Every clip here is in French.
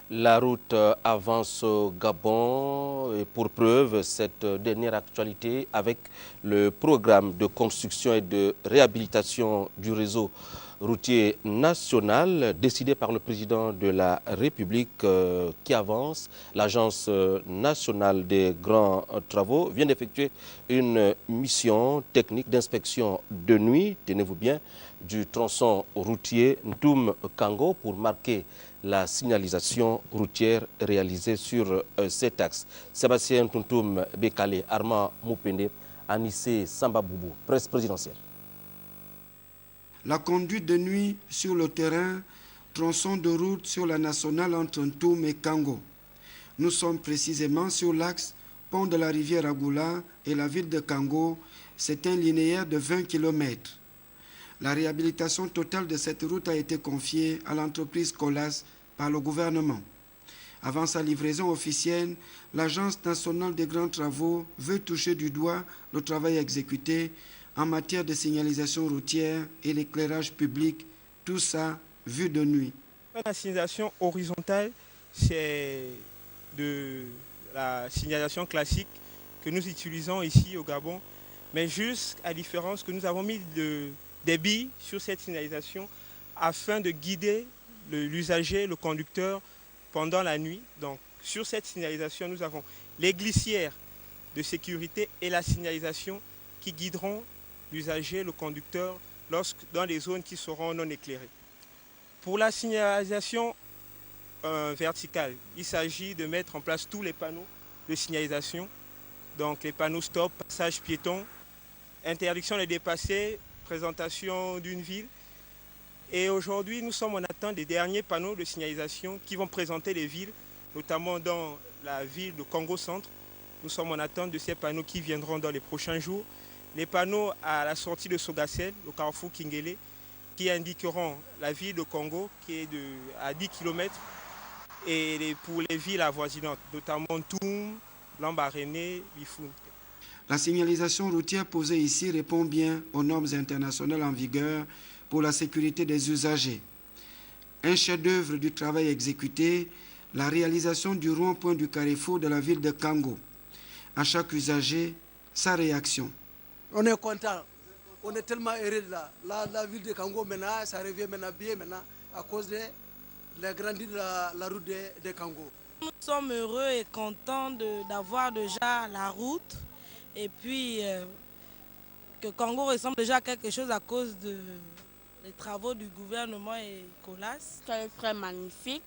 La route avance au Gabon et pour preuve cette dernière actualité avec le programme de construction et de réhabilitation du réseau routier national décidé par le président de la République qui avance. L'Agence nationale des grands travaux vient d'effectuer une mission technique d'inspection de nuit, tenez-vous bien, du tronçon routier Ntoum-Kango pour marquer la signalisation routière réalisée sur cet axe. Sébastien Tuntum Bekale, Armand Moupende, Anissé Sambaboubou, presse présidentielle. La conduite de nuit sur le terrain, tronçon de route sur la nationale entre Ntoum et Kango. Nous sommes précisément sur l'axe pont de la rivière Agoula et la ville de Kango. C'est un linéaire de 20 km. La réhabilitation totale de cette route a été confiée à l'entreprise Colas par le gouvernement. Avant sa livraison officielle, l'Agence nationale des grands travaux veut toucher du doigt le travail exécuté en matière de signalisation routière et l'éclairage public, tout ça vu de nuit. La signalisation horizontale, c'est de la signalisation classique que nous utilisons ici au Gabon, mais juste à différence que nous avons mis des billes sur cette signalisation afin de guider l'usager, le conducteur pendant la nuit. Donc sur cette signalisation, nous avons les glissières de sécurité et la signalisation qui guideront l'usager, le conducteur dans les zones qui seront non éclairées. Pour la signalisation verticale, il s'agit de mettre en place tous les panneaux de signalisation, donc les panneaux stop, passage piéton, interdiction de dépasser, présentation d'une ville. Et aujourd'hui, nous sommes en attente des derniers panneaux de signalisation qui vont présenter les villes, notamment dans la ville de Congo Centre. Nous sommes en attente de ces panneaux qui viendront dans les prochains jours. Les panneaux à la sortie de Sogassel, au carrefour Kingele, qui indiqueront la ville de Congo, qui est à 10 km, et pour les villes avoisinantes, notamment Toum, Lambaréné, Bifoun. La signalisation routière posée ici répond bien aux normes internationales en vigueur pour la sécurité des usagers. Un chef-d'œuvre du travail exécuté, la réalisation du rond-point du carrefour de la ville de Kango. À chaque usager, sa réaction. On est content, on est tellement heureux de là. La ville de Kango maintenant, ça revient maintenant bien maintenant à cause de l'agrandissement de la route de Kango. Nous sommes heureux et contents d'avoir déjà la route et puis que Kango ressemble déjà à quelque chose à cause des travaux du gouvernement et Colas. C'est très magnifique,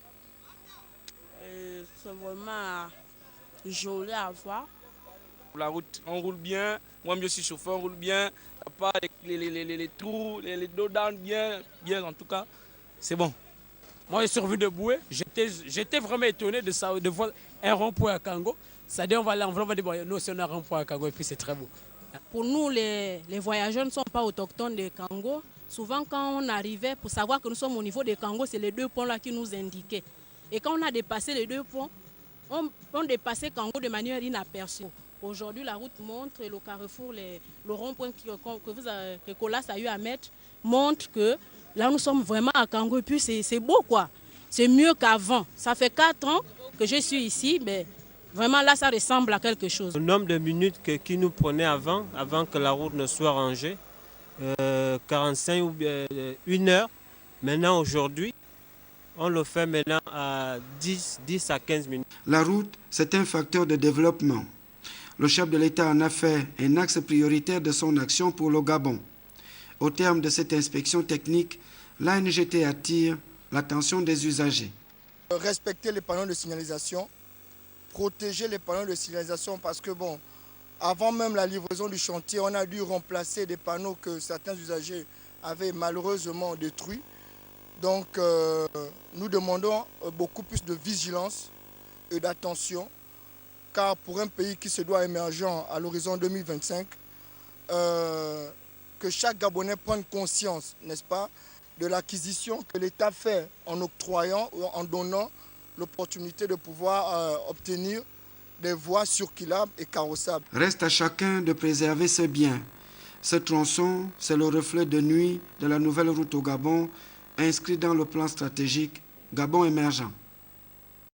c'est vraiment joli à voir. La route, on roule bien, moi je suis chauffeur, on roule bien, il n'y a pas les trous, les dos down, bien en tout cas, c'est bon. Moi, je suis revenu de Boué. J'étais vraiment étonné de voir un rond-point à Kango. C'est-à-dire, on va dire, bon, nous, c'est un rond-point à Kango et puis c'est très beau. Pour nous, les voyageurs ne sont pas autochtones de Kango. Souvent, quand on arrivait, pour savoir que nous sommes au niveau de Kango, c'est les deux ponts-là qui nous indiquaient. Et quand on a dépassé les deux ponts, on dépassait Kango de manière inaperçue. Aujourd'hui, la route montre et le carrefour, le rond-point que Colas a eu à mettre, montre que là, nous sommes vraiment à Kango et puis c'est beau quoi. C'est mieux qu'avant. Ça fait 4 ans que je suis ici, mais vraiment là, ça ressemble à quelque chose. Le nombre de minutes qui nous prenait avant que la route ne soit rangée, 45 ou 1 heure. Maintenant, aujourd'hui, on le fait maintenant à 10 à 15 minutes. La route, c'est un facteur de développement. Le chef de l'État en a fait un axe prioritaire de son action pour le Gabon. Au terme de cette inspection technique, l'ANGT attire l'attention des usagers. Respecter les panneaux de signalisation, protéger les panneaux de signalisation parce que bon, avant même la livraison du chantier, on a dû remplacer des panneaux que certains usagers avaient malheureusement détruits. Donc nous demandons beaucoup plus de vigilance et d'attention car pour un pays qui se doit émergent à l'horizon 2025, que chaque Gabonais prenne conscience, n'est-ce pas, de l'acquisition que l'État fait en octroyant ou en donnant l'opportunité de pouvoir obtenir des voies circulables et carrossables. Reste à chacun de préserver ses biens. Ce tronçon, c'est le reflet de nuit de la nouvelle route au Gabon, inscrit dans le plan stratégique Gabon émergent.